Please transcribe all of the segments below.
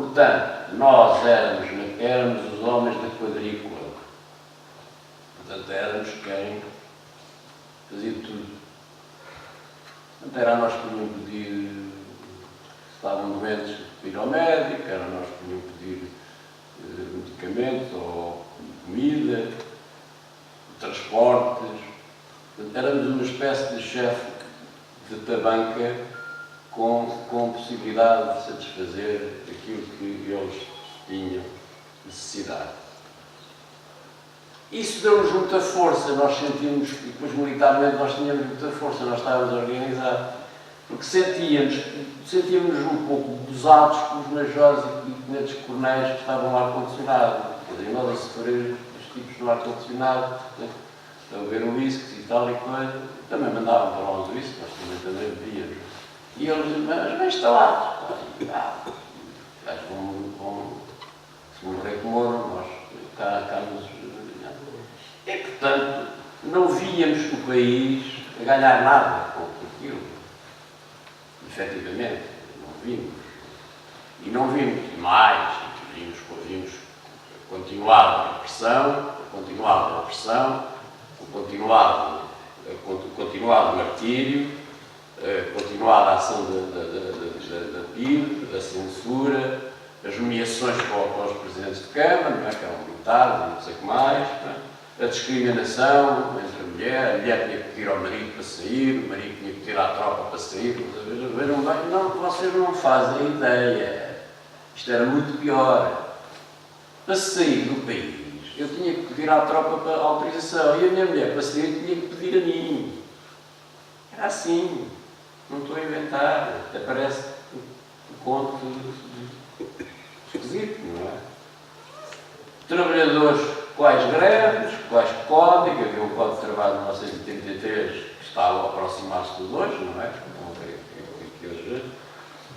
Portanto, nós éramos os homens da quadrícula. Portanto, éramos quem fazia tudo. Portanto, era nós que podiam pedir, se estavam doentes, ir ao médico, era nós que podiam pedir medicamentos ou comida, transportes. Portanto, éramos uma espécie de chefe de tabanca com possibilidade de satisfazer aquilo que eles tinham necessidade. Isso deu-nos muita força, nós sentimos, e depois militarmente nós tínhamos muita força, nós estávamos organizados, porque sentíamos um pouco gozados com os majores e tenentes coronéis que estavam no ar-condicionado. Quer dizer, nós a sofrer os tipos no ar-condicionado, a beber whisky e tal e coisa, também mandavam para lá os whisky, nós também bebíamos. E eles, mas bem instalados. Gajos vão se morrer com ouro, nós cá nos. E, portanto, não víamos o país a ganhar nada com aquilo. Efetivamente, não vimos. E não vimos mais. Vimos a continuada repressão, o continuado martírio, a continuada ação da PIDE, da censura, as nomeações para os presidentes de Câmara, não é? Que eram militares, não sei o que mais, a discriminação entre a mulher tinha que pedir ao marido para sair, o marido tinha que pedir à tropa para sair. Vejam bem, não, vocês não fazem ideia. Isto era muito pior. Para sair do país, eu tinha que pedir à tropa para autorização, e a minha mulher para sair tinha que pedir a mim. Era assim. Não estou a inventar. Até parece um conto esquisito, não é? Trabalhadores, quais greves, quais códigos, havia um código de trabalho de 1983 que estava a aproximar-se dos hoje, não é?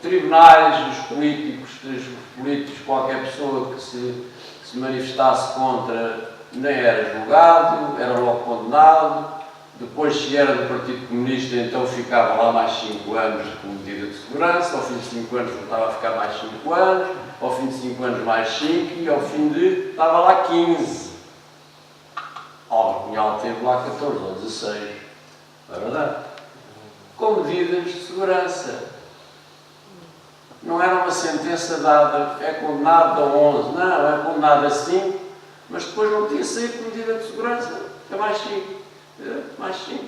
Tribunais, os políticos, qualquer pessoa que se manifestasse contra nem era julgado, era logo condenado. Depois, se era do Partido Comunista, então ficava lá mais 5 anos como medida de segurança, ao fim de 5 anos voltava a ficar mais 5 anos, ao fim de 5 anos mais 5 e ao fim de estava lá 15. Álvaro Cunhal teve lá 14 ou 16, não é verdade? Com medidas de segurança. Não era uma sentença dada, é condenado a 11, não, é condenado a 5, mas depois não tinha saído por medida de segurança, é mais 5. Mais 5.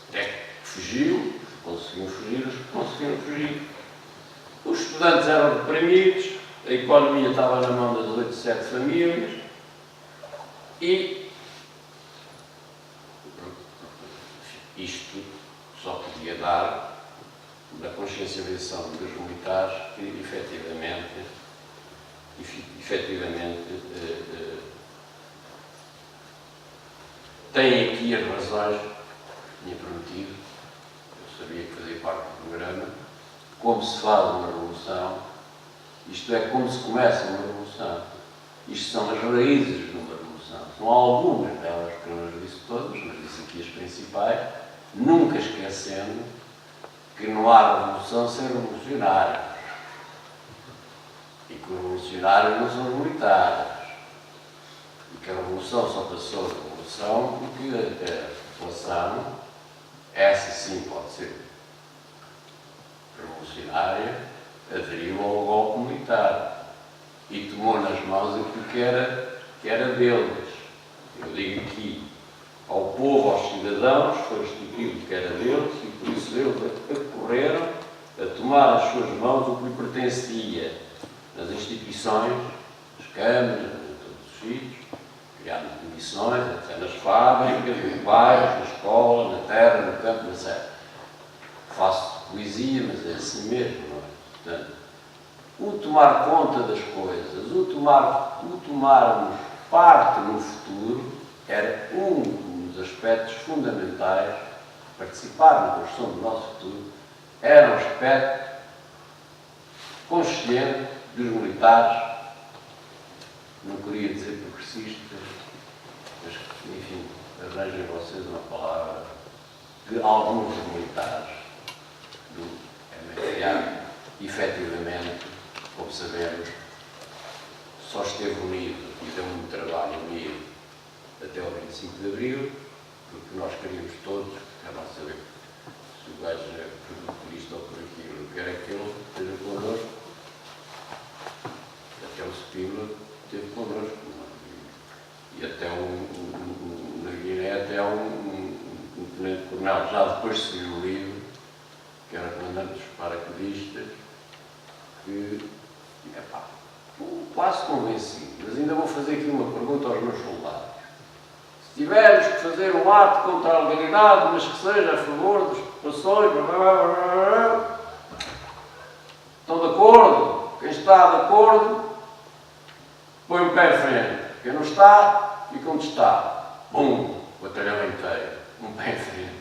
Até que fugiu, conseguiram fugir. Os estudantes eram reprimidos, a economia estava na mão das 8, 7 famílias e isto só podia dar da consciencialização dos militares que efetivamente têm aqui as razões que tinha prometido, eu sabia que fazia parte do programa, como se faz uma revolução, isto é, como se começa uma revolução. Isto são as raízes de uma revolução. São algumas delas, que eu não as disse todas, mas disse aqui as principais, nunca esquecendo que não há revolução sem revolucionários. E que os revolucionários não são os militares. E que a revolução só passou de revolução porque a população, essa sim pode ser revolucionária, aderiu ao golpe militar e tomou nas mãos aquilo que era deles. Eu digo aqui, ao povo, aos cidadãos, foi restituído o que era deles e por isso eles correram a tomar as suas mãos o que lhe pertencia nas instituições, nas câmaras, em todos os sítios, criaram comissões, até nas fábricas, nos bairros, na escola, na terra, no campo, na serra. Faço poesia, mas é assim mesmo, não é? Portanto, o tomar conta das coisas, o tomarmos parte no futuro, era um dos aspectos fundamentais de participar na construção do nosso futuro, era um aspecto consciente dos militares, não queria dizer progressistas, mas, enfim, arranjem vocês uma palavra, de alguns militares do MFA, efetivamente, como sabemos, só esteve unido e deu muito trabalho unido até o 25 de Abril, porque nós queríamos todos, quer lá saber se o gajo é por isto ou por aquilo, quer aquilo, esteja connosco. Até o Spínola esteve connosco. E até na Guiné, até um tenente-coronel, já depois de seguir o livro, que era comandante dos paraquedistas, que, estou quase convencido, mas ainda vou fazer aqui uma pergunta aos meus soldados. Se tivermos que fazer um ato contra a legalidade, mas que seja a favor das populações, estão de acordo? Quem está de acordo, põe o pé em frente. Quem não está, fica onde está. Bum! O batalhão inteiro. Um pé em frente.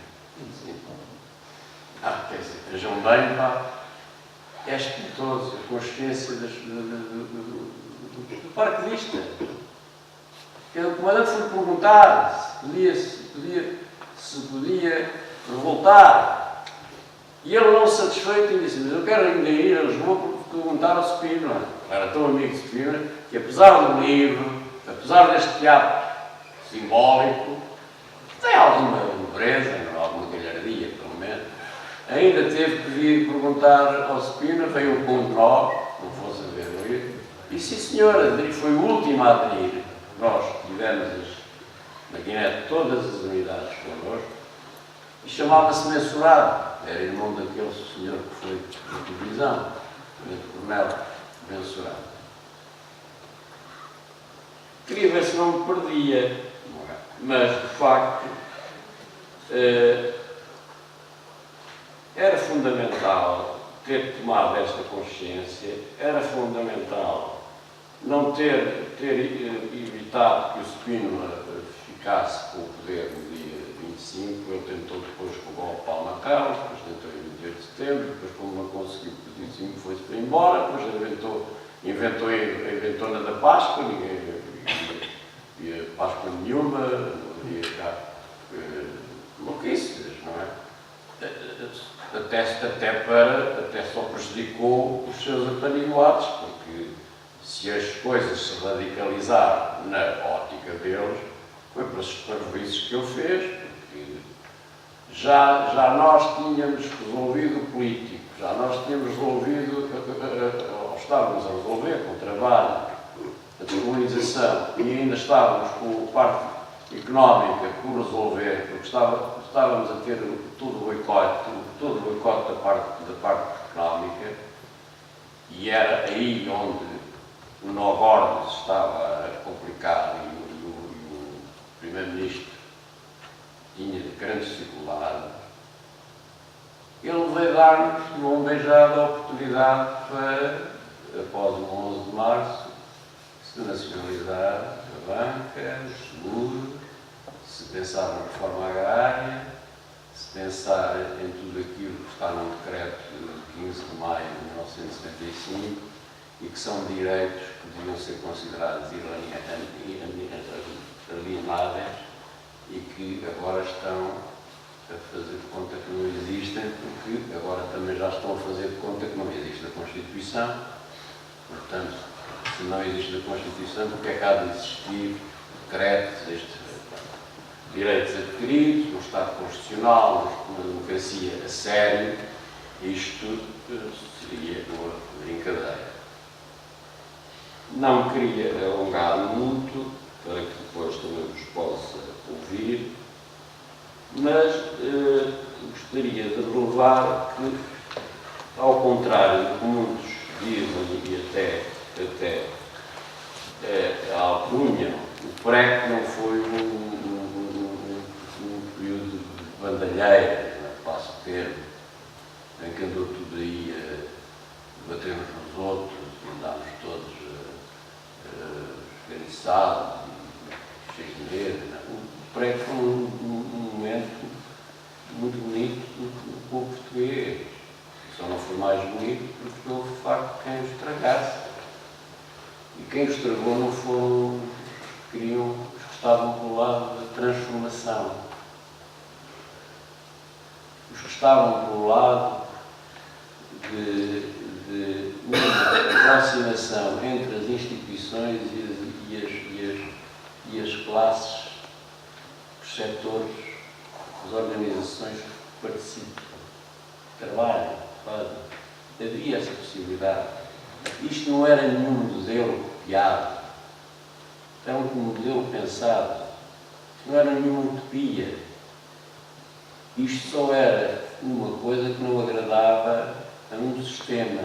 Sim. Quer dizer, vejam bem, pá. É espantoso a consciência do paraquedista. O comandante foi perguntar se podia revoltar. E ele, não satisfeito, disse: mas eu quero ainda ir a Lisboa perguntar ao Spínola. Era tão amigo de Spínola que, apesar do livro, apesar deste ato simbólico, tem alguma nobreza, alguma galhardia, pelo menos, ainda teve que vir perguntar ao Spínola, veio um ponto nós, não fosse a ver o livro, e sim senhora, foi o último a aderir. Nós tivemos na Guiné todas as unidades connosco, e chamava-se Mensurado, era irmão daquele senhor que foi da televisão, o coronel Mensurado. Queria ver se não me perdia, mas de facto era fundamental ter tomado esta consciência, era fundamental não ter evitado que o Spínola ficasse com o poder no dia 25, ele tentou depois com o golpe para Macau, depois tentou em 28 de setembro, depois como não conseguiu, o 25 foi-se para embora, depois inventou na da Páscoa, ninguém via Páscoa nenhuma, não havia cá louquices, não é? Até só prejudicou os seus apaniguados, porque se as coisas se radicalizaram na ótica deles, foi para os parvoíces que ele fez, porque já nós tínhamos resolvido o político, já nós tínhamos resolvido, ou estávamos a resolver com o trabalho, a descolonização, e ainda estávamos com a parte económica por resolver, porque estávamos a ter todo o boicote da parte económica, e era aí onde o nó Borges estava complicado e o Primeiro-Ministro tinha grande dificuldade. Ele veio dar-nos uma beijada oportunidade para, após o 11 de março, se nacionalizar a banca, os seguros, se pensar na reforma agrária, se pensar em tudo aquilo que está no decreto de 15 de maio de 1975 e que são direitos que deviam ser considerados alienáveis e que agora estão a fazer de conta que não existem, porque agora também já estão a fazer de conta que não existe a Constituição. Portanto, se não existe a Constituição, porque é que há de existir decretos, direitos adquiridos, no Estado Constitucional, numa democracia a sério? Isto seria uma brincadeira. Não queria alongar muito, para que depois também vos possa ouvir, mas gostaria de relevar que, ao contrário do que muitos dizem e até alcunham, o PREC não foi um período de bandalheiras, passo o termo, em que andou tudo aí a bater uns nos outros, andámos todos esganiçados e cheios de medo. O PREC foi um momento muito bonito do povo português. Só não foi mais bonito porque houve de facto quem o estragasse. E quem o estragou não foram os que estavam pelo lado da transformação. Os que estavam pelo lado de aproximação entre as instituições e as classes, os setores, as organizações que participam, trabalham, fazem. Havia essa possibilidade. Isto não era nenhum modelo copiado, era um modelo pensado. Isto não era nenhuma utopia. Isto só era uma coisa que não agradava a um sistema.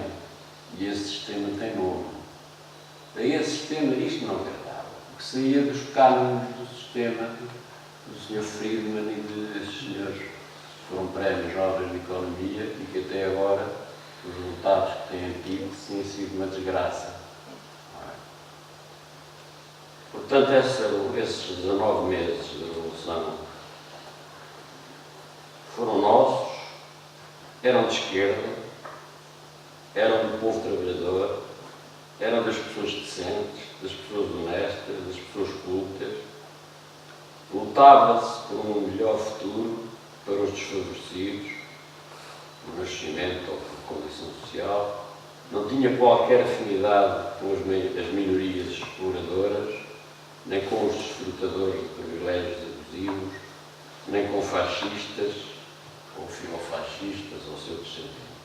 E esse sistema tem nome. A esse sistema isto não agradava. O que saía dos cânones do sistema do Sr. Friedman e desses senhores que foram prémios Nobel de Economia e que até agora os resultados que têm tido têm sido uma desgraça. Portanto, esses 19 meses de Revolução foram nossos, eram de esquerda, eram do povo trabalhador, eram das pessoas decentes, das pessoas honestas, das pessoas cultas. Lutava-se por um melhor futuro para os desfavorecidos, por nascimento ou por condição social. Não tinha qualquer afinidade com as minorias exploradoras, nem com os desfrutadores de privilégios abusivos, nem com fascistas, ou filofascistas, ou seus descendentes.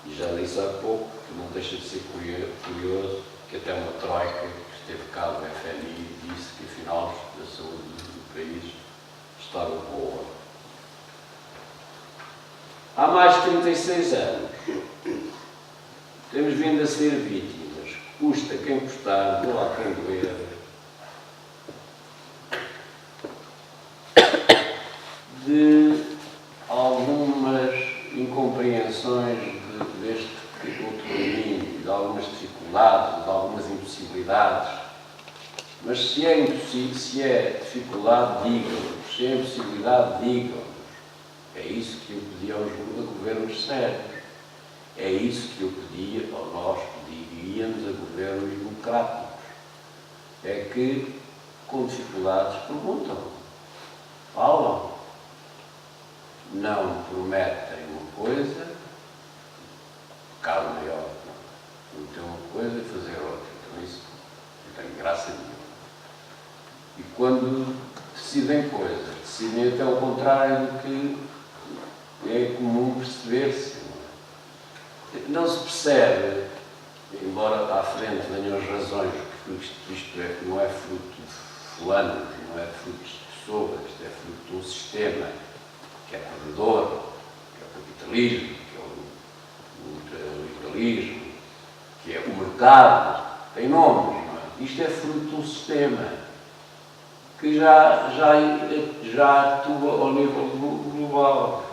E já disse há pouco que não deixa de ser curioso que até uma troika que esteve cá do FMI disse que afinal a saúde do país estava boa. Há mais de 36 anos temos vindo a ser vítimas, custa quem custar, não há quem doer, de algumas incompreensões deste outro caminho, de algumas dificuldades, de algumas impossibilidades. Mas se é dificuldade, digam-nos. Se é impossibilidade, digam-nos. É isso que eu pedi aos governos sérios. É isso que eu pedia, ou nós pediríamos a governos democráticos. É que, com dificuldades, perguntam, falam, não prometem uma coisa, caso maior, prometer uma coisa e fazer outra. Então isso não tem graça nenhuma. E quando decidem coisas, decidem até o contrário do que é comum perceber-se. Não se percebe, embora à frente venham as razões, porque isto não é fruto de fulanos, não é fruto de pessoas, isto é fruto de um sistema que é provedor, que é o capitalismo, que é o liberalismo, que é o mercado, tem nomes, não é? Isto é fruto de um sistema que já atua ao nível global.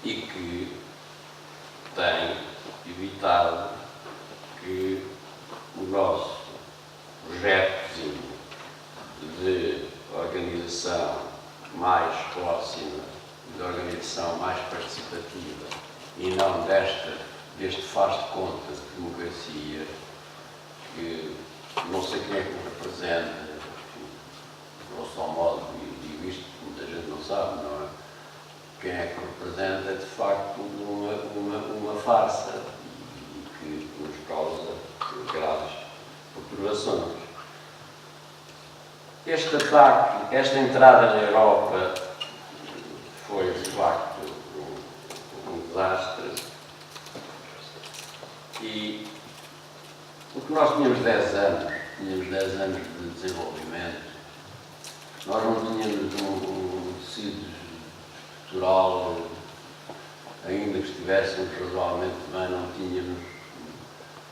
E que tem evitado que o nosso projetozinho de organização mais próxima, de organização mais participativa e não deste faz de conta de democracia, que não sei quem é que o representa, grosso modo, e digo isto que muita gente não sabe, não é? Quem é que representa é de facto uma farsa e que nos causa graves perturbações. Este ataque, esta entrada na Europa foi de facto um desastre e o que nós tínhamos 10 anos de desenvolvimento, nós não tínhamos um tecido estrutural, ainda que estivéssemos razoavelmente bem, não tínhamos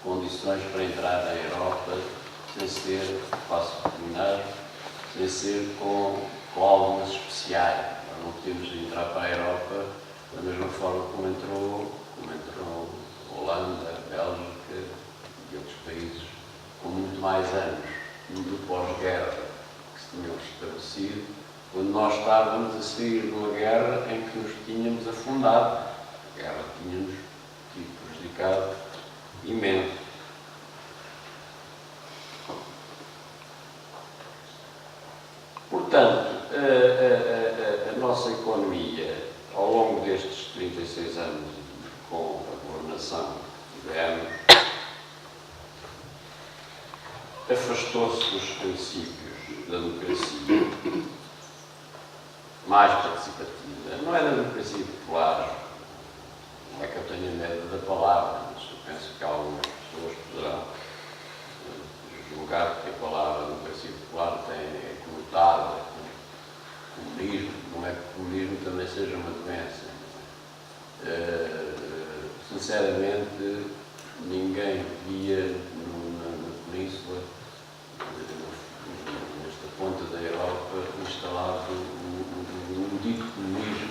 condições para entrar na Europa sem ser, passo a terminar, sem ser com algumas especiais. Nós não podíamos entrar para a Europa da mesma forma como entrou a Holanda, a Bélgica e outros países com muito mais anos do pós-guerra que se tinham estabelecido, quando nós estávamos a sair de uma guerra em que nos tínhamos afundado. A guerra tinha-nos prejudicado imenso. Portanto, a nossa economia, ao afastou-se dos princípios da democracia mais participativa. Não é da democracia popular, não é que eu tenha medo da palavra, mas eu penso que algumas pessoas poderão julgar que a palavra democracia popular é conotada com comunismo. Não é que o comunismo também seja uma doença. Sinceramente, ninguém via na Península, nesta ponta da Europa, instalado um dito comunismo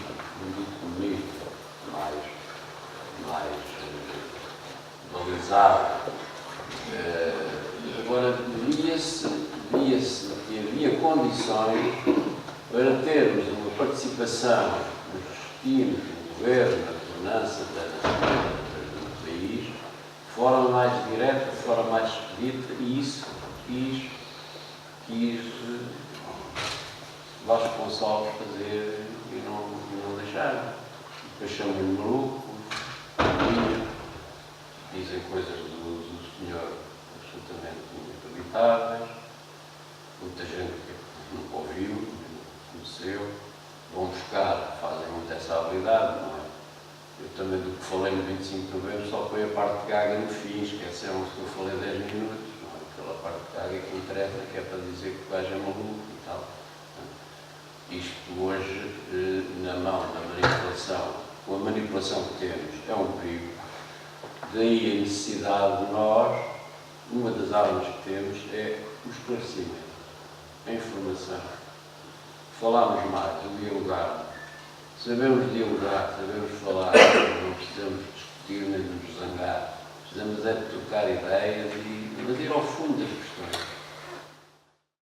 mais balizado. Agora, via-se que havia condições para termos uma participação no destino do governo, na governança do país, de forma mais direta, de forma mais expedita, e isso quis Vasconcelos fazer e não deixaram. Depois chamam-lhe maluco, dizem coisas do senhor absolutamente inacreditáveis, muita gente que nunca ouviu, não conheceu, vão buscar, fazem muito essa habilidade, não é? Eu também do que falei no 25 de novembro só foi a parte de gaga no fim, esqueceram-se que eu falei 10 minutos, não é? Aquela parte de gaga que interessa, que é para dizer que o gajo é maluco e tal. Isto hoje, na mão da manipulação, com a manipulação que temos, é um perigo. Daí a necessidade de nós, uma das armas que temos é o esclarecimento, a informação. Falarmos mais, o dialogarmos. Sabemos dialogar, sabemos falar, não precisamos discutir nem nos zangar. Precisamos é de trocar ideias, mas ir ao fundo